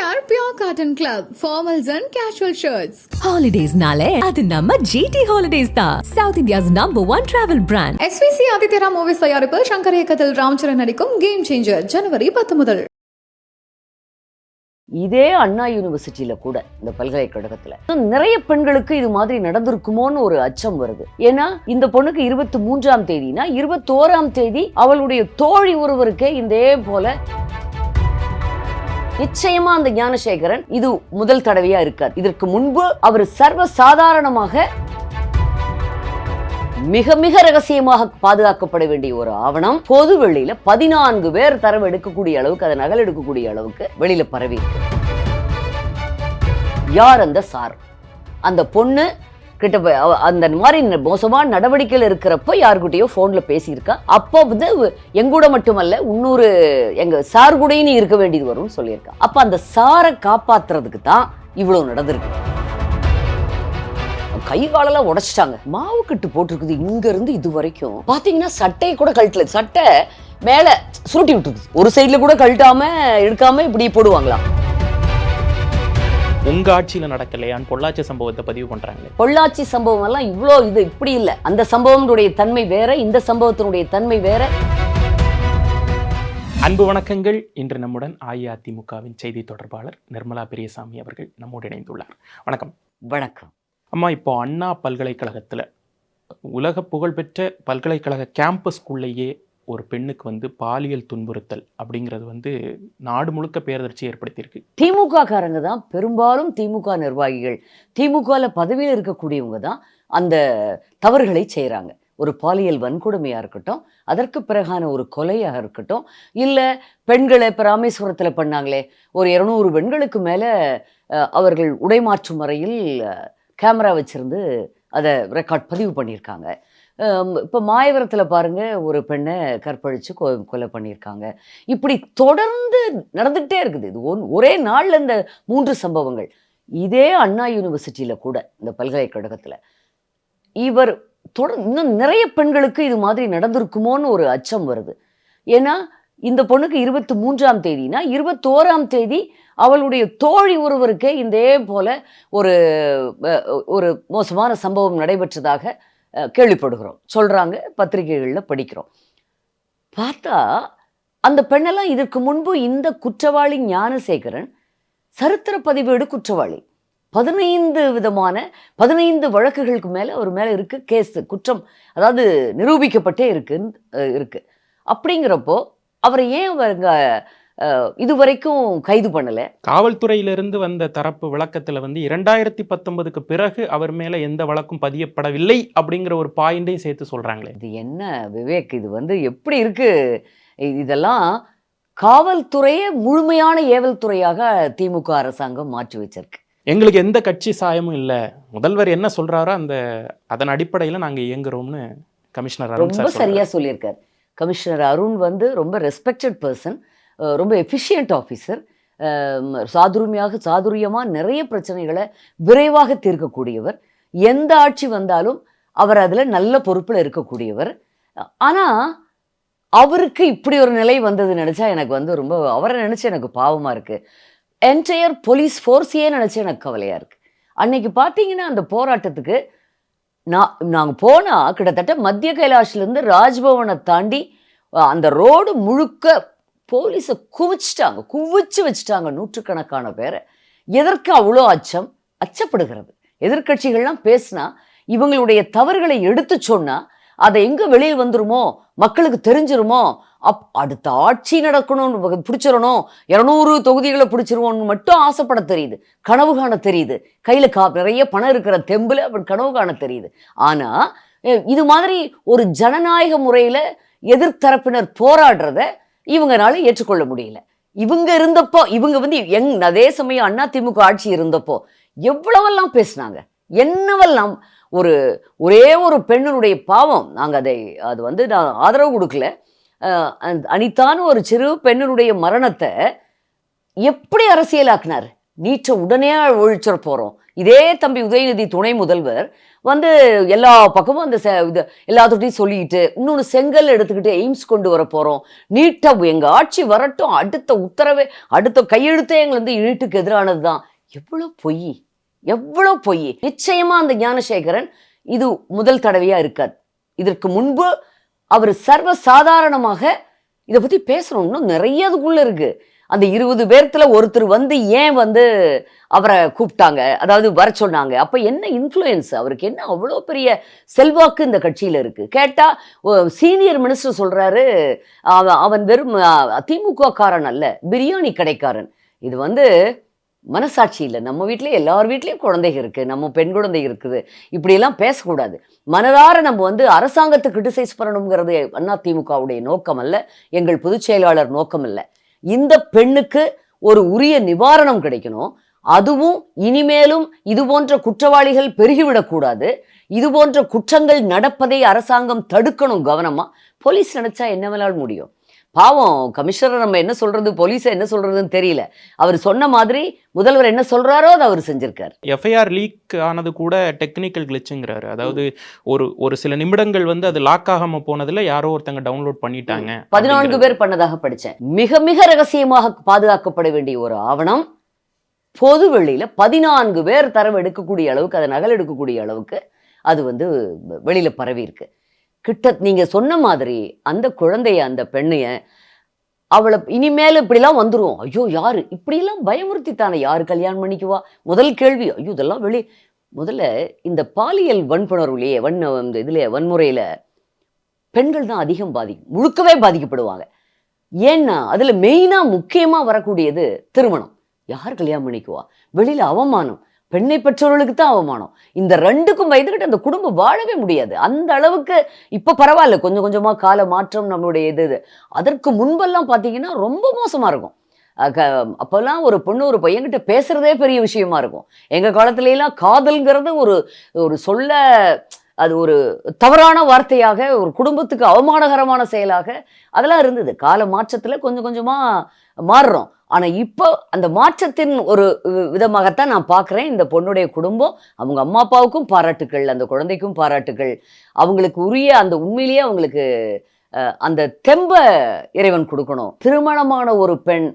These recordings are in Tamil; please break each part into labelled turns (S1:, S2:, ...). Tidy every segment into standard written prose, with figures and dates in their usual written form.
S1: PCR Pure Cotton Club, formals and casual shirts.
S2: Holidays nale adu namma GT Holidays da, South India's #1 travel brand.
S1: SVC Aditya Movies தயாரிப்பில் சங்கர் இயக்கத்தில் ராம்சரண் நடிக்கும் கேம் சேஞ்சர் ஜனவரி 10 முதல்.
S3: இதே அண்ணா யூனிவர்சிட்டியில கூட இந்த பல்கலைக்கழகத்துல நிறைய பெண்களுக்கு இது மாதிரி நடந்திருக்குமோன்னு ஒரு அச்சம் வருது. ஏன்னா இந்த பொண்ணுக்கு 23ஆம் தேதினா 21ஆம் தேதி அவளுடைய தோழி ஒருவருக்கே இதே போல நிச்சயமா அந்த ஞானசேகரன் இது முதல் தடவையா இருக்கார். இதற்கு முன்பு அவர் சர்வ சாதாரணமாக மிக மிக ரகசியமாக பாதுகாக்கப்பட வேண்டிய ஒரு ஆவணம் பொது வெளியில 14 பேர் தரவு எடுக்கக்கூடிய அளவுக்கு, அதை நகல் எடுக்கக்கூடிய அளவுக்கு வெளியில பரவி இருக்கு. யார் அந்த சார்? அந்த பொண்ணு கிட்ட அந்த மாதிரி மோசமான நடவடிக்கைகள் இருக்கிறப்ப யாருக்கிட்டையோ போன்ல பேசியிருக்கா. அப்போ வந்து எங்கூட மட்டுமல்ல, இன்னொரு எங்க சார் கூடயும் நீ இருக்க வேண்டியது வரும்னு சொல்லியிருக்கா. அப்ப அந்த சாரை காப்பாத்துறதுக்கு தான் இவ்வளவு நடந்திருக்கு. கை காலெல்லாம் உடைச்சிட்டாங்க, மாவு கட்டு போட்டிருக்குது. இங்க இருந்து இது வரைக்கும் பாத்தீங்கன்னா சட்டையை கூட கழட்டல, சட்டை மேல சுருட்டி விட்டுருது. ஒரு சைட்ல கூட கழட்டாம எடுக்காம இப்படி போடுவாங்களா?
S4: உங்க ஆட்சியில நடக்கலையான்னு பொள்ளாச்சி சம்பவத்தை பதிவு பண்றாங்க.
S3: பொள்ளாச்சி சம்பவம் எல்லாம் இவ்வளோ இது இப்படி இல்லை. அந்த சம்பவத்தினுடைய தன்மை வேற, இந்த சம்பவத்தினுடைய தன்மை வேற.
S4: அன்பு வணக்கங்கள். இன்று நம்முடன் அஇஅதிமுகவின் செய்தி தொடர்பாளர் நிர்மலா பெரியசாமி அவர்கள் நம்மோடு இணைந்துள்ளார். வணக்கம்.
S3: வணக்கம்.
S4: அம்மா, இப்போ அண்ணா பல்கலைக்கழகத்துல உலக புகழ்பெற்ற பல்கலைக்கழக கேம்பஸ்குள்ளேயே ஒரு பெண்ணுக்கு வந்து பாலியல் துன்புறுத்தல் அப்படிங்கிறது நாடு முழுக்க பேரதிர்ச்சி ஏற்படுத்தியிருக்கு.
S3: திமுக காரங்க தான் பெரும்பாலும், திமுக நிர்வாகிகள், திமுகவில் பதவியில் இருக்கக்கூடியவங்க தான் அந்த தவறுகளை செய்கிறாங்க. ஒரு பாலியல் வன்கொடுமையாக இருக்கட்டும், அதற்கு பிறகான ஒரு கொலையாக இருக்கட்டும், இல்லை பெண்களை இப்போ ராமேஸ்வரத்தில் பண்ணாங்களே, ஒரு 200 பெண்களுக்கு மேலே அவர்கள் உடைமாற்றும் முறையில் கேமரா வச்சுருந்து அதை ரெக்கார்ட் பதிவு பண்ணியிருக்காங்க. இப்போ மாயவரத்தில் பாருங்க, ஒரு பெண்ணை கற்பழித்து கொலை பண்ணியிருக்காங்க. இப்படி தொடர்ந்து நடந்துகிட்டே இருக்குது. இது ஒரே நாளில் இந்த 3 சம்பவங்கள். இதே அண்ணா யூனிவர்சிட்டியில் கூட இந்த பல்கலைக்கழகத்தில் இவர் இன்னும் நிறைய பெண்களுக்கு இது மாதிரி நடந்திருக்குமோன்னு ஒரு அச்சம் வருது. ஏன்னா இந்த பொண்ணுக்கு 23ஆம் தேதினா 21ஆம் தேதி அவளுடைய தோழி ஒருவருக்கே இதே போல ஒரு மோசமான சம்பவம் நடைபெற்றதாக கேள்விப்படுகிறோம், சொல்றாங்க, பத்திரிகைகளில் படிக்கிறோம். பார்த்தா அந்த பெண்ணெல்லாம் இதற்கு முன்பு இந்த குற்றவாளி ஞானசேகரன் சரித்திர பதிவேடு குற்றவாளி. 15 வழக்குகளுக்கு மேலே அவர் மேலே இருக்கு கேஸ், குற்றம், அதாவது நிரூபிக்கப்பட்டே இருக்கு. அப்படிங்கிறப்போ அவரை ஏன் அவருங்க இதுவரைக்கும் கைது பண்ணல?
S4: காவல்துறையிலிருந்து வந்த தரப்பு விளக்கத்துல 2019க்கு பிறகு அவர் மேல எந்த வழக்கும் பதியப்படவில்லை அப்படிங்கிற ஒரு பாயிண்டையும் சேர்த்து சொல்றாங்களே.
S3: இது என்ன விவேக்? இது எப்படி இருக்கு? இதெல்லாம் காவல்துறையே முழுமையான ஏவல் துறையாக திமுக அரசாங்கம் மாற்றி வச்சிருக்கு.
S4: எங்களுக்கு எந்த கட்சி சாயமும் இல்லை, முதல்வர் என்ன சொல்றாரோ அதன் அடிப்படையில் நாங்க இயங்குறோம்னு கமிஷனர் அருண்
S3: ரொம்ப சரியா சொல்லியிருக்காரு. கமிஷனர் அருண் ரொம்ப ரெஸ்பெக்டட் பர்சன், ரொம்ப எஃபிஷியன்ட் ஆஃபீஸர், சாதுரியமாக நிறைய பிரச்சனைகளை விரைவாக தீர்க்கக்கூடியவர். எந்த ஆட்சி வந்தாலும் அவர் அதில் நல்ல பொறுப்பில் இருக்கக்கூடியவர். ஆனால் அவருக்கு இப்படி ஒரு நிலை வந்தது நினச்சா எனக்கு ரொம்ப அவரை நினச்சி எனக்கு பாவமாக இருக்குது. என்டையர் போலீஸ் ஃபோர்ஸையே நினச்சி எனக்கு கவலையாக இருக்குது. அன்னைக்கு பார்த்தீங்கன்னா அந்த போராட்டத்துக்கு நாங்கள் போனால் கிட்டத்தட்ட மத்திய கைலாஷ்லேருந்து ராஜ்பவனை தாண்டி அந்த ரோடு முழுக்க போலீஸை குவிச்சு வச்சுட்டாங்க, நூற்றுக்கணக்கான பேரை. எதற்கு அவ்வளோ அச்சப்படுகிறது? எதிர்கட்சிகள்லாம் பேசினா, இவங்களுடைய தவறுகளை எடுத்து சொன்னா அதை எங்கே வெளியே வந்துருமோ, மக்களுக்கு தெரிஞ்சிருமோ, அடுத்த ஆட்சி நடக்கணும்னு பிடிச்சிடணும், 200 தொகுதிகளை பிடிச்சிருவோம்னு மட்டும் ஆசைப்பட தெரியுது, கனவு காண தெரியுது. கையில் நிறைய பணம் இருக்கிற தெம்பில் அப்படி கனவு காண தெரியுது. ஆனால் இது மாதிரி ஒரு ஜனநாயக முறையில் எதிர்த்தரப்பினர் போராடுறத இவங்களால ஏற்றுக்கொள்ள முடியல. இவங்க இருந்தப்போ, அதே சமயம் அதிமுக ஆட்சி இருந்தப்போ எவ்வளவெல்லாம் பேசினாங்க, என்னவெல்லாம். ஒரே ஒரு பெண்ணுடைய பாவம், நாங்கள் நான் ஆதரவு கொடுக்கல. அனிதான்னு ஒரு சிறு பெண்ணுடைய மரணத்தை எப்படி அரசியலாக்குனாரு? நீட்டை உடனே ஒழிச்சிட போகிறோம். இதே தம்பி உதயநிதி துணை முதல்வர் வந்து எல்லா பக்கமும் அந்த இது எல்லாத்துட்டையும் சொல்லிக்கிட்டு இன்னொன்று செங்கல் எடுத்துக்கிட்டு எய்ம்ஸ் கொண்டு வர போகிறோம், நீட்டை எங்கள் ஆட்சி வரட்டும், அடுத்த உத்தரவே அடுத்த கையெழுத்தே எங்களை வந்து நீட்டுக்கு எதிரானது தான். எவ்வளோ பொய், எவ்வளோ பொய். நிச்சயமாக அந்த ஞானசேகரன் இது முதல் தடவையாக இருக்காது. இதற்கு முன்பு அவர் சர்வ சாதாரணமாக இதை பற்றி பேசணும். இன்னும் நிறைய அதுக்குள்ளே இருக்குது. அந்த 20 பேர்த்துல ஒருத்தர் வந்து ஏன் வந்து அவரை கூப்பிட்டாங்க, அதாவது வர சொன்னாங்க, அப்போ என்ன இன்ஃப்ளூயன்ஸ் அவருக்கு, என்ன அவ்வளோ பெரிய செல்வாக்கு இந்த கட்சியில் இருக்குது. கேட்டால் சீனியர் மினிஸ்டர் சொல்கிறாரு அவன் வெறும் திமுக காரன் அல்ல, பிரியாணி கடைக்காரன். இது வந்து மனசாட்சி இல்லை. நம்ம வீட்லேயே எல்லார் வீட்லேயும் குழந்தைங்க இருக்குது, நம்ம பெண் குழந்தை இருக்குது. இப்படியெல்லாம் பேசக்கூடாது. மனதார நம்ம வந்து அரசாங்கத்தை கிரிட்டிசைஸ் பண்ணணுங்கிறது அதிமுகவுடைய நோக்கம் அல்ல, எங்கள் பொதுச் செயலாளர் நோக்கம் இல்லை. இந்த பெண்ணுக்கு ஒரு உரிய நிவாரணம் கிடைக்கணும். அதுவும் இனிமேலும் இது போன்ற குற்றவாளிகள் பெருகிவிடக்கூடாது. இது போன்ற குற்றங்கள் நடப்பதை அரசாங்கம் தடுக்கணும் கவனமா. போலீஸ் நினைச்சா என்ன வேணாலும் முடியும். பாவம் கமிஷனர் நம்ம என்ன சொல்றது, போலீஸை என்ன சொல்றதுன்னு தெரியல. அவர் சொன்ன மாதிரி முதல்வர் என்ன சொல்றாரோ அதை அவர் செஞ்சிருக்காரு.
S4: எஃப்ஐஆர் லீக் ஆனது கூட டெக்னிக்கல் கிளிச்சுங்கிறாரு. அதாவது ஒரு சில நிமிடங்கள் வந்து அது லாக் ஆகாம போனதுல யாரோ ஒருத்தங்க டவுன்லோட் பண்ணிட்டாங்க.
S3: 14 பேர் பண்ணதாக படிச்சேன். மிக மிக ரகசியமாக பாதுகாக்கப்பட வேண்டிய ஒரு ஆவணம் பொது வெளியில 14 பேர் தரவு எடுக்கக்கூடிய அளவுக்கு, அதை நகல் எடுக்கக்கூடிய அளவுக்கு அது வந்து வெளியில பரவி இருக்கு. நீங்க சொன்ன மாதிரி அந்த குழந்தைய, அந்த பெண்ணைய, அவளை இனிமேல் இப்படிலாம் வந்துடும், ஐயோ யாரு இப்படிலாம் பயமுறுத்தித்தானே யாரு கல்யாணம் பண்ணிக்குவா? முதல் கேள்வி, ஐயோ இதெல்லாம் முதல்ல இந்த பாலியல் வன்புணர்வுலேயே வன்முறையில பெண்கள் தான் அதிகம் முழுக்கவே பாதிக்கப்படுவாங்க. ஏன்னா அதுல மெயினா முக்கியமா வரக்கூடியது திருமணம். யார் கல்யாணம் பண்ணிக்குவா? வெளியில அவமானம், பெண்ணை பெற்றோர்களுக்கு தான் அவமானம். இந்த ரெண்டுக்கும் பயந்துக்கிட்டு அந்த குடும்பம் வாழவே முடியாது. அந்த அளவுக்கு இப்ப பரவாயில்ல, கொஞ்சம் கொஞ்சமா கால மாற்றம் நம்மளுடைய இது. அதற்கு முன்பெல்லாம் பார்த்தீங்கன்னா ரொம்ப மோசமா இருக்கும். அப்போல்லாம் ஒரு பொண்ணு ஒரு பையன்கிட்ட பேசுறதே பெரிய விஷயமா இருக்கும். எங்க காலத்துல எல்லாம் காதல்ங்கிறது ஒரு சொல்ல, அது ஒரு தவறான வார்த்தையாக, ஒரு குடும்பத்துக்கு அவமானகரமான செயலாக அதெல்லாம் இருந்தது. கால மாற்றத்துல கொஞ்சம் கொஞ்சமா மாறுறோம். ஆனா இப்போ அந்த மாற்றத்தின் ஒரு விதமாகத்தான் நான் பார்க்குறேன். இந்த பொண்ணுடைய குடும்பம், அவங்க அம்மா அப்பாவுக்கும் பாராட்டுக்கள், அந்த குழந்தைக்கும் பாராட்டுக்கள். அவங்களுக்கு உரிய அந்த உண்மையிலேயே அவங்களுக்கு அந்த தெம்ப இறைவன் கொடுக்கணும். திருமணமான ஒரு பெண்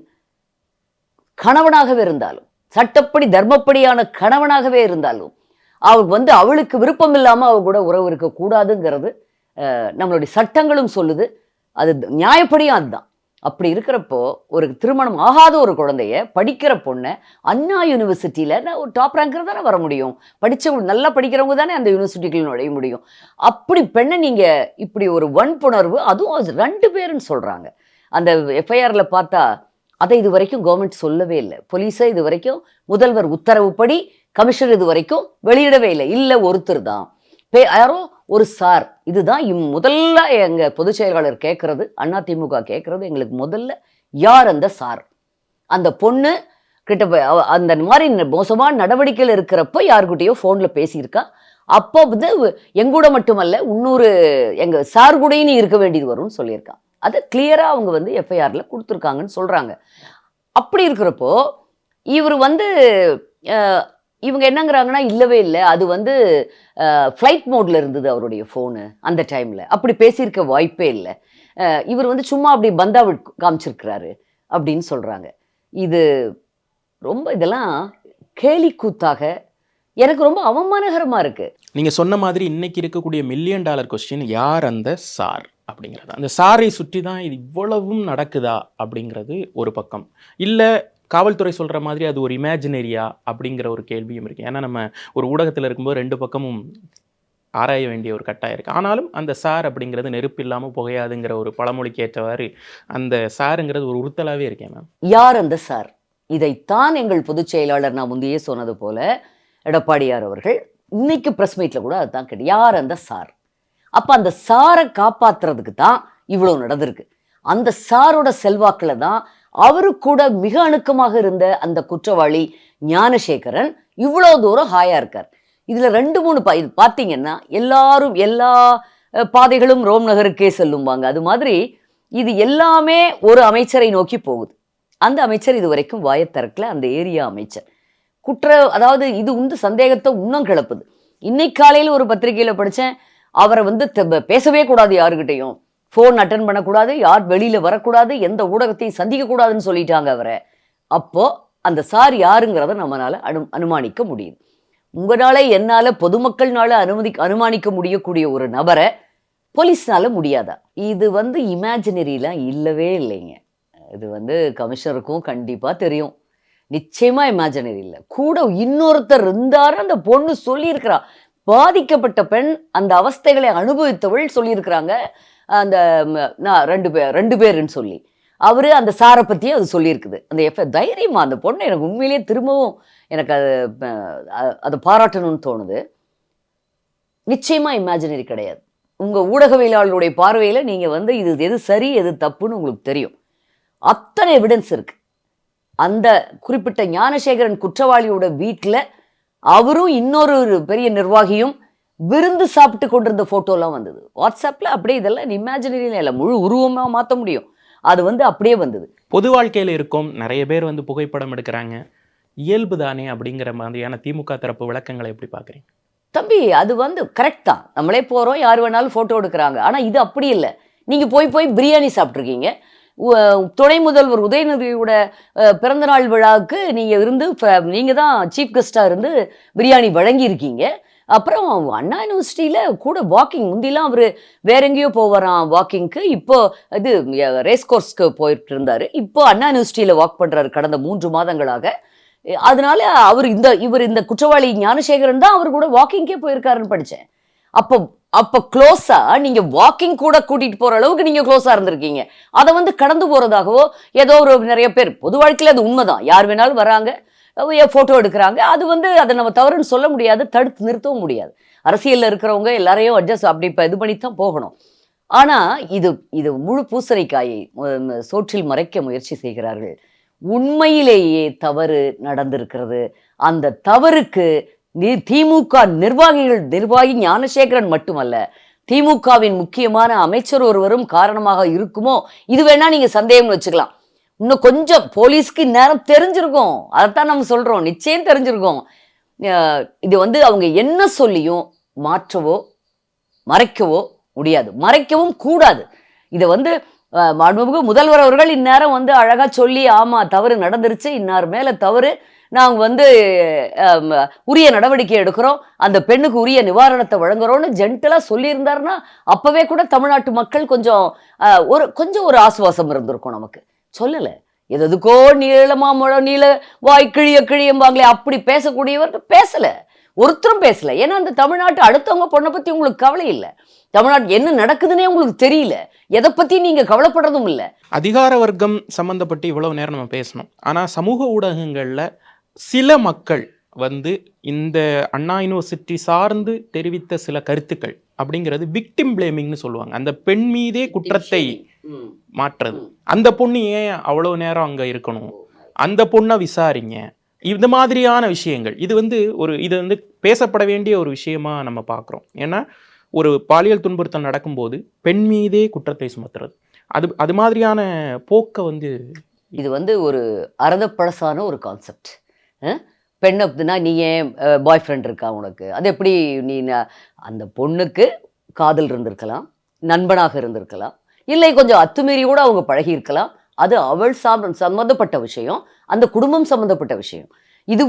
S3: கணவனாகவே இருந்தாலும், சட்டப்படி தர்மப்படியான கணவனாகவே இருந்தாலும், அவளுக்கு விருப்பம் இல்லாம அவ கூட உறவு இருக்கக்கூடாதுங்கிறது நம்மளுடைய சட்டங்களும் சொல்லுது. அது நியாயப்படியும் அதுதான். அப்படி இருக்கிறப்போ ஒரு திருமணம் ஆகாத ஒரு குழந்தைய, படிக்கிற பொண்ணை அண்ணா யூனிவர்சிட்டியில் ஒரு டாப் ரேங்கர் தானே வர முடியும், நல்லா படிக்கிறவங்க தானே அந்த யூனிவர்சிட்டிகளில் நுழைய முடியும். அப்படி பெண்ணை நீங்கள் இப்படி ஒரு வன்புணர்வு, அதுவும் 2 பேருன்னு சொல்கிறாங்க. அந்த எஃப்ஐஆரில் பார்த்தா அதை இது வரைக்கும் கவர்மெண்ட் சொல்லவே இல்லை. போலீஸை இது வரைக்கும் முதல்வர் உத்தரவுப்படி கமிஷனர் இது வரைக்கும் வெளியிடவே இல்லை. இல்லை ஒருத்தர் தான், யாரோ ஒரு சார். இதுதான் முதல்ல எங்க பொதுச் செயலாளர் கேட்கறது, அதிமுக கேட்கறது, எங்களுக்கு முதல்ல யார் அந்த சார்? அந்த பொண்ணு கிட்ட அந்த மாதிரி மோசமான நடவடிக்கையில் இருக்கிறப்ப யாருக்கிட்டையோ ஃபோன்ல பேசியிருக்கா. அப்போ வந்து எங்கூட மட்டுமல்ல, இன்னொரு எங்க சார் கூடயும் இருக்க வேண்டியது வரும்னு சொல்லியிருக்கான். அதை கிளியரா அவங்க வந்து எஃப்ஐஆர்ல கொடுத்துருக்காங்கன்னு சொல்றாங்க. அப்படி இருக்கிறப்போ இவர் வந்து இவங்க என்னங்கிறாங்கன்னா, இல்லவே இல்லை, அது வந்து ஃப்ளைட் மோட்ல இருந்தது அவருடைய ஃபோனு அந்த டைமில், அப்படி பேசியிருக்க வாய்ப்பே இல்லை, இவர் வந்து சும்மா அப்படி பந்தா காமிச்சிருக்கிறாரு அப்படின்னு சொல்கிறாங்க. இது ரொம்ப, இதெல்லாம் கேலி கூத்தாக எனக்கு ரொம்ப அவமானகரமாக இருக்குது.
S4: நீங்கள் சொன்ன மாதிரி இன்னைக்கு இருக்கக்கூடிய $1 மில்லியன் கொஸ்டின், யார் அந்த சார் அப்படிங்கிறது. அந்த சாரை சுற்றி தான் இது இவ்வளவும் நடக்குதா அப்படிங்கிறது ஒரு பக்கம். இல்லை காவல்துறை சொல்கிற மாதிரி அது ஒரு இமேஜினரியா அப்படிங்கிற ஒரு கேள்வியும் இருக்குது. ஏன்னா நம்ம ஒரு ஊடகத்தில் இருக்கும்போது 2 பக்கமும் ஆராய வேண்டிய ஒரு கட்டாயம் இருக்குது. ஆனாலும் அந்த சார் அப்படிங்கிறது நெருப்பு இல்லாமல் புகையாதுங்கிற ஒரு பழமொழிக்கு ஏற்றவாறு அந்த சாருங்கிறது ஒரு உறுத்தலாகவே இருக்கேன் மேம்.
S3: யார் அந்த சார்? இதைத்தான் எங்கள் பொதுச் செயலாளர், நான் முந்தையே சொன்னது போல எடப்பாடியார் அவர்கள் இன்னைக்கு ப்ரெஸ் மீட்டில் கூட அதுதான் கேட்டு, யார் அந்த சார்? அப்போ அந்த சாரை காப்பாற்றுறதுக்கு தான் இவ்வளோ நடந்திருக்கு. அந்த சாரோட செல்வாக்கில் தான் அவரு கூட மிக அணுக்கமாக இருந்த அந்த குற்றவாளி ஞானசேகரன் இவ்வளோ தூரம் ஹாயா இருக்கார். இதுல 2-3 பார்த்தீங்கன்னா எல்லாரும் எல்லா பாதைகளும் ரோம் நகருக்கே செல்லும்பாங்க. அது மாதிரி இது எல்லாமே ஒரு அமைச்சரை நோக்கி போகுது. அந்த அமைச்சர் இது வரைக்கும் வாயை திறக்கல, அந்த ஏரியா அமைச்சர். அதாவது இது சந்தேகத்தை இன்னும் கிளப்புது. இன்னைக்கு காலையில் ஒரு பத்திரிகையில் படித்தேன், அவரை பேசவே கூடாது, யாருக்கிட்டையும் ஃபோன் அட்டன் பண்ணக்கூடாது, யார் வெளியில் வரக்கூடாது, எந்த ஊடகத்தையும் சந்திக்கக்கூடாதுன்னு சொல்லிட்டாங்க அவரை. அப்போது அந்த சார் யாருங்கிறத நம்மளால் அனுமானிக்க முடியுது. உங்களால் என்னால் பொதுமக்கள்னால அனுமானிக்க முடியக்கூடிய ஒரு நபரை போலீஸ்னால முடியாதா? இது இமேஜினரிலாம் இல்லவே இல்லைங்க. இது கமிஷனருக்கும் கண்டிப்பாக தெரியும். நிச்சயமா இமேஜினரி இல்லை. கூட இன்னொருத்தர் இருந்தாரு, அந்த பொண்ணு சொல்லியிருக்கிறா. பாதிக்கப்பட்ட பெண், அந்த அவஸ்தைகளை அனுபவித்தவள் சொல்லியிருக்கிறாங்க. அந்த ரெண்டு பேருன்னு சொல்லி அவரு அந்த சாரை பற்றியும் அது சொல்லியிருக்குது. அந்த தைரியமா அந்த பொண்ணு எனக்கு உண்மையிலேயே திரும்பவும் எனக்கு அதை பாராட்டணும்னு தோணுது. நிச்சயமா இமேஜினரி கிடையாது. உங்கள் ஊடகவியலாளருடைய பார்வையில் நீங்கள் இது எது சரி எது தப்புன்னு உங்களுக்கு தெரியும். அத்தனை எவிடன்ஸ் இருக்கு. அந்த குறிப்பிட்ட ஞானசேகரன் குற்றவாளியோட வீட்டில் அவரும் இன்னொரு பெரிய நிர்வாகியும் விருந்து சாப்பிட்டு கொண்டிருந்த ஃபோட்டோலாம் வந்தது. வாட்ஸ்அப்பில் அப்படியே இதெல்லாம் இமேஜினரியில் இல்லை, முழு உருவமாக மாற்ற முடியும். அது அப்படியே வந்தது.
S4: பொது வாழ்க்கையில் இருக்கும் நிறைய பேர் புகைப்படம் எடுக்கிறாங்க, இயல்பு தானே அப்படிங்கிற மாதிரியான திமுக தரப்பு விளக்கங்களை எப்படி பார்க்குறீங்க?
S3: தம்பி, அது கரெக்ட் தான். நம்மளே போகிறோம், யார் வேணாலும் ஃபோட்டோ எடுக்கிறாங்க. ஆனால் இது அப்படி இல்லை. நீங்கள் போய் பிரியாணி சாப்பிட்ருக்கீங்க. துணை முதல்வர் உதயநிதியோட பிறந்தநாள் விழாவுக்கு நீங்கள் தான் சீஃப் கெஸ்டாக இருந்து பிரியாணி வழங்கியிருக்கீங்க. அப்புறம் அண்ணா யூனிவர்சிட்டியில் கூட வாக்கிங், முந்திலாம் அவர் வேற எங்கேயோ போவாராம் வாக்கிங்க்கு. இப்போ இது ரேஸ் கோர்ஸ்க்கு போயிட்டு இருந்தார். இப்போ அண்ணா யூனிவர்சிட்டியில் வாக் பண்ணுறாரு கடந்த 3 மாதங்களாக. அதனால இவர் இந்த குற்றவாளி ஞானசேகரன் தான் அவர் கூட வாக்கிங்கே போயிருக்காருன்னு படித்தேன். அப்போ க்ளோஸா நீங்கள் வாக்கிங் கூட கூட்டிகிட்டு போகிற அளவுக்கு நீங்கள் க்ளோஸாக இருந்திருக்கீங்க. அதை கடந்து போகிறதாகவோ ஏதோ நிறைய பேர் பொது வாழ்க்கையில் அது உண்மைதான். யார் வேணாலும் வராங்க, ஃபோட்டோ எடுக்கிறாங்க. அது அதை நம்ம தவறுன்னு சொல்ல முடியாது, தடுத்து நிறுத்தவும் முடியாது. அரசியலில் இருக்கிறவங்க எல்லாரையும் அட்ஜஸ்ட் அப்படி இது பண்ணித்தான் போகணும். ஆனால் இது முழு பூசணிக்காயை சோற்றில் மறைக்க முயற்சி செய்கிறார்கள். உண்மையிலேயே தவறு நடந்திருக்கிறது. அந்த தவறுக்கு திமுக நிர்வாகி ஞானசேகரன் மட்டுமல்ல, திமுகவின் முக்கியமான அமைச்சர் ஒருவரும் காரணமாக இருக்குமோ, இது வேணா நீங்க சந்தேகம் வச்சுக்கலாம். இன்னும் கொஞ்சம் போலீஸ்க்கு நேரம் தெரிஞ்சிருக்கும். அதைத்தான் நம்ம சொல்றோம், நிச்சயம் தெரிஞ்சிருக்கும். இது அவங்க என்ன சொல்லியும் மாற்றவோ மறைக்கவோ முடியாது, மறைக்கவும் கூடாது. இதை மாண்புமிகு முதல்வர் அவர்கள் இந்நேரம் அழகா சொல்லி, ஆமா தவறு நடந்துருச்சு, இன்னார் மேல தவறு, நாங்கள் உரிய நடவடிக்கை எடுக்கிறோம், அந்த பெண்ணுக்கு உரிய நிவாரணத்தை வழங்குறோம்னு ஜென்டலாக சொல்லியிருந்தாருன்னா அப்போவே கூட தமிழ்நாட்டு மக்கள் கொஞ்சம் ஒரு ஆசுவாசம் இருந்திருக்கும். நமக்கு சொல்லலை. எதுக்கோ நீள கிழியம்பாங்களே, அப்படி பேசக்கூடியவர் பேசலை, ஒருத்தரும் பேசலை. ஏன்னா அந்த தமிழ்நாட்டு அடுத்தவங்க பொண்ணை பற்றி உங்களுக்கு கவலை இல்லை, தமிழ்நாட்டு என்ன நடக்குதுன்னே உங்களுக்கு தெரியல, எதை பற்றி நீங்கள் கவலைப்படுறதும் இல்லை.
S4: அதிகார வர்க்கம் சம்மந்தப்பட்டு இவ்வளவு நேரம் நம்ம பேசணும். ஆனால் சமூக ஊடகங்களில் சில மக்கள் இந்த அண்ணா யூனிவர்சிட்டி சார்ந்து தெரிவித்த சில கருத்துக்கள் அப்படிங்கிறது விக்டிம் பிளேமிங்னு சொல்லுவாங்க. அந்த பெண் மீதே குற்றத்தை மாற்றுறது. அந்த பொண்ணு ஏன் அவ்வளோ நேரம் அங்கே இருக்கணும், அந்த பொண்ணை விசாரிங்க, இந்த மாதிரியான விஷயங்கள். இது பேசப்பட வேண்டிய ஒரு விஷயமா நம்ம பார்க்குறோம். ஏன்னா ஒரு பாலியல் துன்புறுத்தல் நடக்கும்போது பெண் மீதே குற்றத்தை சுமத்துறது, அது மாதிரியான போக்கை
S3: இது ஒரு அறதப்பழசான ஒரு கான்செப்ட். பெண் அப்படின்னா நீ ஏன் பாய் ஃப்ரெண்ட் இருக்கா உனக்கு, அது எப்படி நீ அந்த பொண்ணுக்கு காதல் இருந்திருக்கலாம், நண்பனாக இருந்திருக்கலாம், இல்லை கொஞ்சம் அத்துமீறி கூட அவங்க பழகி இருக்கலாம். அது அவள் சம்மந்தப்பட்ட விஷயம், அந்த குடும்பம் சம்மந்தப்பட்ட விஷயம். இது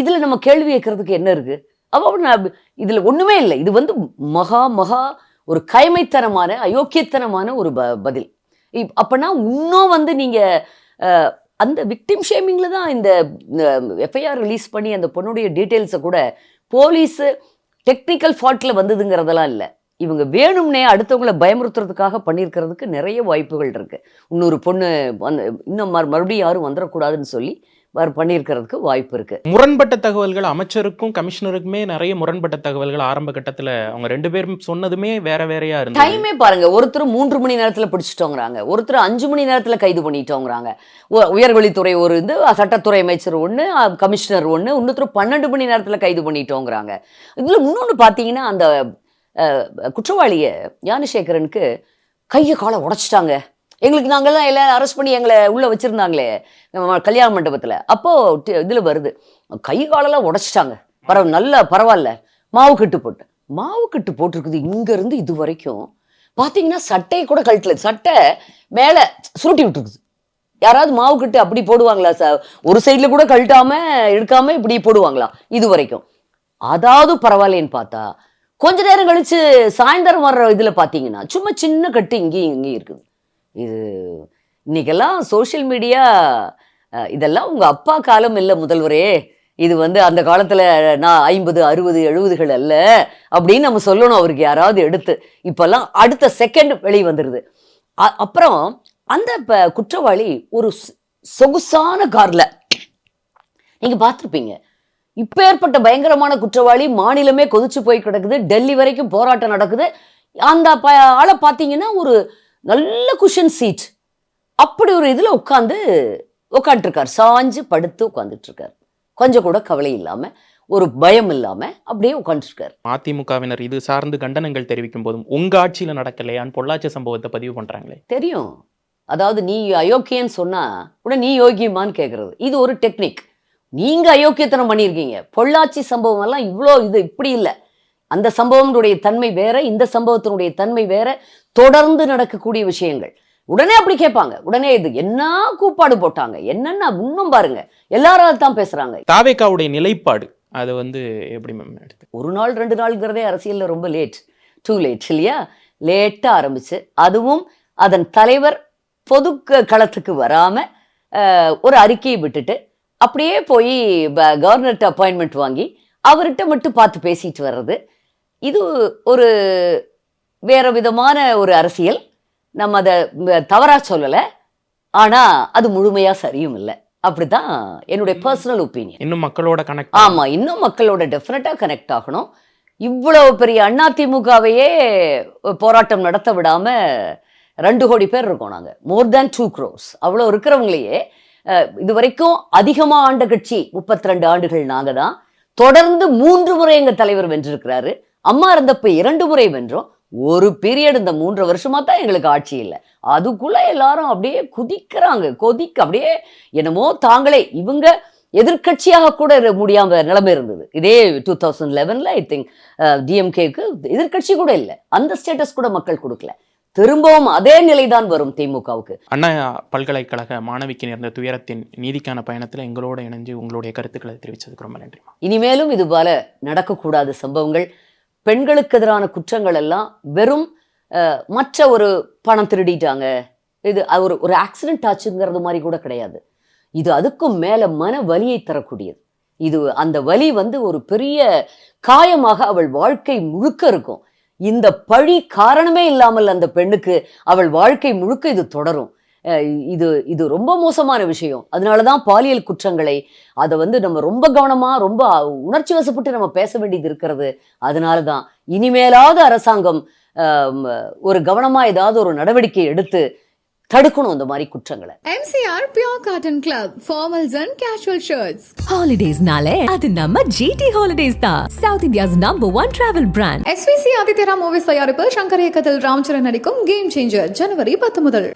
S3: இதில் நம்ம கேள்வி கேட்கறதுக்கு என்ன இருக்கு? இதில் ஒன்றுமே இல்லை. இது மகா ஒரு கைமைத்தனமான அயோக்கியத்தனமான ஒரு பதில். அப்போனா இன்னும் நீங்கள் அந்த விக்டிம் ஷேமிங்கில் தான் இந்த எஃப்ஐஆர் ரிலீஸ் பண்ணி அந்த பொண்ணுடைய டீட்டெயில்ஸை கூட போலீஸு டெக்னிக்கல் ஃபால்ட்டில் வந்ததுங்கிறதெல்லாம் இல்லை. இவங்க வேணும்னே அடுத்தவங்களை பயமுறுத்துறதுக்காக பண்ணியிருக்கிறதுக்கு நிறைய வாய்ப்புகள் இருக்குது. இன்னொரு பொண்ணு இன்னும் மறுபடியும் யாரும் வந்துடக்கூடாதுன்னு சொல்லி பண்ணியிருக்கிறதுக்கு வாய்ப்பு இருக்கு.
S4: முரண்பட்ட தகவல்கள் அமைச்சருக்கும் கமிஷனருக்குமே நிறைய முரண்பட்ட தகவல்கள் ஆரம்ப கட்டத்தில் அவங்க 2 பேரும் சொன்னதுமே வேறையா இருந்து.
S3: டைமே பாருங்க, ஒருத்தர் 3 மணி நேரத்தில் பிடிச்சிட்டோங்கிறாங்க, ஒருத்தர் 5 மணி நேரத்தில் கைது பண்ணிட்டோங்கிறாங்க. உயர்வழித்துறை ஒரு சட்டத்துறை அமைச்சர் ஒன்று, கமிஷனர் ஒன்று, இன்னொருத்தர் 12 மணி நேரத்தில் கைது பண்ணிட்டோங்கிறாங்க. இதில் இன்னொன்று பார்த்தீங்கன்னா, அந்த குற்றவாளியை ஞானசேகரனுக்கு கையை காலை உடைச்சிட்டாங்க, எங்களுக்கு நாங்கெல்லாம் எல்லாரும் அரெஸ்ட் பண்ணி எங்களை உள்ள வச்சிருந்தாங்களே கல்யாண மண்டபத்துல. அப்போ இதுல வருது, கை காலெல்லாம் உடைச்சிட்டாங்க. பரவாயில்ல, மாவு கட்டு போட்டிருக்குது. இங்க இருந்து இது வரைக்கும் பாத்தீங்கன்னா சட்டையை கூட கழட்டல, சட்டை மேல சுருட்டி விட்டுருக்குது. யாராவது மாவு கட்டு அப்படி போடுவாங்களா சார்? ஒரு சைட்ல கூட கழட்டாம எடுக்காம இப்படி போடுவாங்களா இது வரைக்கும்? அதாவது பரவாயில்லைன்னு பார்த்தா கொஞ்ச நேரம் கழிச்சு சாயந்தரம் வர்ற இதுல பாத்தீங்கன்னா சும்மா சின்ன கட்டு இங்கேயும் இருக்குது. இது இன்னைக்கெல்லாம் சோசியல் மீடியா, இதெல்லாம் உங்க அப்பா காலம் இல்லை முதல்வரே, இது அந்த காலத்துல நான் 50, 60, 70 அல்ல அப்படின்னு நம்ம சொல்லணும் அவருக்கு யாராவது எடுத்து. இப்பெல்லாம் அடுத்த செகண்ட் வெளியே வந்துடுது. அப்புறம் அந்த குற்றவாளி ஒரு சொகுசான கார்ல, நீங்க பார்த்துருப்பீங்க, இப்ப ஏற்பட்ட பயங்கரமான குற்றவாளி, மாநிலமே கொதிச்சு போய் கிடக்குது, டெல்லி வரைக்கும் போராட்டம் நடக்குது. அந்த ஆளை பார்த்தீங்கன்னா ஒரு நல்ல குஷன் சீட், அப்படி ஒரு இதுல உட்காந்துருக்கார், சாஞ்சு படுத்து உட்காந்துட்டு இருக்காரு. கொஞ்சம் கூட கவலை இல்லாம, ஒரு பயம் இல்லாம அப்படியே உட்காந்துருக்காரு.
S4: அதிமுகவினர் இது சார்ந்து கண்டனங்கள் தெரிவிக்கும் போதும் உங்க ஆட்சியில நடக்கலையான்னு பொள்ளாச்சி சம்பவத்தை பதிவு பண்றாங்களே.
S3: தெரியும், அதாவது நீ அயோக்கியன்னு சொன்னா கூட நீ யோகியமான்னு கேட்கறது, இது ஒரு டெக்னிக். நீங்க அயோக்கியத்தனம் பண்ணியிருக்கீங்க. பொள்ளாச்சி சம்பவம் எல்லாம் இவ்வளோ இது இப்படி இல்லை. அந்த சம்பவத்தினுடைய தன்மை வேற, இந்த சம்பவத்தினுடைய தன்மை வேற. தொடர்ந்து நடக்கக்கூடிய விஷயங்கள் உடனே அப்படி கேட்பாங்க. உடனே இது என்ன கூப்பாடு போட்டாங்க, என்னன்னா இன்னும் பாருங்க எல்லாரும் தான் பேசுறாங்க.
S4: தாவேகாவுடைய நிலைப்பாடு அது எப்படி மேம் எடுத்து?
S3: ஒரு நாள் 2 நாள்ங்கிறதே அரசியல்ல ரொம்ப டூ லேட் இல்லையா? லேட்டா ஆரம்பிச்சு, அதுவும் அதன் தலைவர் பொது களத்துக்கு வராம ஒரு அறிக்கையை விட்டுட்டு அப்படியே போய் கவர்னர்கிட்ட அப்பாயின்மெண்ட் வாங்கி அவர்கிட்ட மட்டும் பார்த்து பேசிட்டு வர்றது, இது ஒரு வேற விதமான ஒரு அரசியல். நம்ம அதை தவறா சொல்லலை, ஆனா அது முழுமையா சரியும் இல்லை. அப்படிதான் என்னுடைய பர்சனல் ஒப்பீனியன்.
S4: இன்னும் மக்களோட கனெக்ட்,
S3: ஆமா, இன்னும் மக்களோட டெஃபினட்டா கனெக்ட் ஆகணும். இவ்வளவு பெரிய அதிமுகவையே போராட்டம் நடத்த விடாம 2 கோடி பேர் இருக்கோம் நாங்க, more than 2 crores. அவ்வளோ இருக்கிறவங்களையே இது வரைக்கும் அதிகமா ஆண்ட கட்சி 32 ஆண்டுகள் நாங்க தான். தொடர்ந்து 3 முறை எங்க தலைவர் வென்றிருக்கிறாரு. அம்மா இருந்தப்ப 2 முறை வென்றோம். ஒரு பீரியட் இந்த 3 வருஷமா தான் எங்களுக்கு ஆட்சி இல்லை. அதுக்குள்ள எல்லாரும் அப்படியே குதிக்கிறாங்க, அப்படியே என்னமோ தாங்களே இவங்க எதிர்கட்சியாக கூட முடியாம நிலைமை இருந்தது. இதே 2011 ஐ திங்க் டிஎம்கேக்கு எதிர்கட்சி கூட இல்லை, அந்த ஸ்டேட்டஸ் கூட மக்கள் கொடுக்கல. திரும்பவும் அதே நிலைதான் வரும் திமுகவுக்கு.
S4: அண்ணா பல்கலைக்கழக மாணவிக்கு நேர்ந்த துயரத்தின் நீதிக்கான பயணத்துல எங்களோட இணைஞ்சு உங்களுடைய கருத்துக்களை தெரிவிச்சதுக்கு ரொம்ப நன்றி.
S3: இனிமேலும் இது போல நடக்கக்கூடாத சம்பவங்கள், பெண்களுக்கு எதிரான குற்றங்கள் எல்லாம் வெறும் மற்ற ஒரு பணம் திருடிட்டாங்க, இது ஒரு ஆக்சிடென்ட் ஆச்சுங்கிறது மாதிரி கூட கிடையாது. இது அதுக்கும் மேல மன வலியை தரக்கூடியது. இது அந்த வலி ஒரு பெரிய காயமாக அவள் வாழ்க்கை முழுக்க இருக்கும். இந்த பழி காரணமே இல்லாமல் அந்த பெண்ணுக்கு அவள் வாழ்க்கை முழுக்க இது தொடரும். இது ரொம்ப மோசமான விஷயம். அதனாலதான் பாலியல் குற்றங்களை அதை நம்ம ரொம்ப கவனமா, ரொம்ப உணர்ச்சி வசப்பட்டு நம்ம பேச வேண்டியது இருக்கிறது. அதனாலதான் இனிமேலாவது அரசாங்கம் ஒரு கவனமா ஏதாவது ஒரு நடவடிக்கை எடுத்து தடுக்கணும் இந்த மாதிரி குற்றங்களை.
S1: MCR Pure Cotton Club, formals and casual shirts.
S2: Holidays-nale அது நம்ம GT Holidays தான். South India's #1 travel brand.
S1: SVC ஆதித்யரா movies தயாரிப்பில் சங்கர் இயக்கத்தில் ராம்சரண் நடிக்கும் கேம் சேஞ்சர் ஜனவரி 10 முதல்.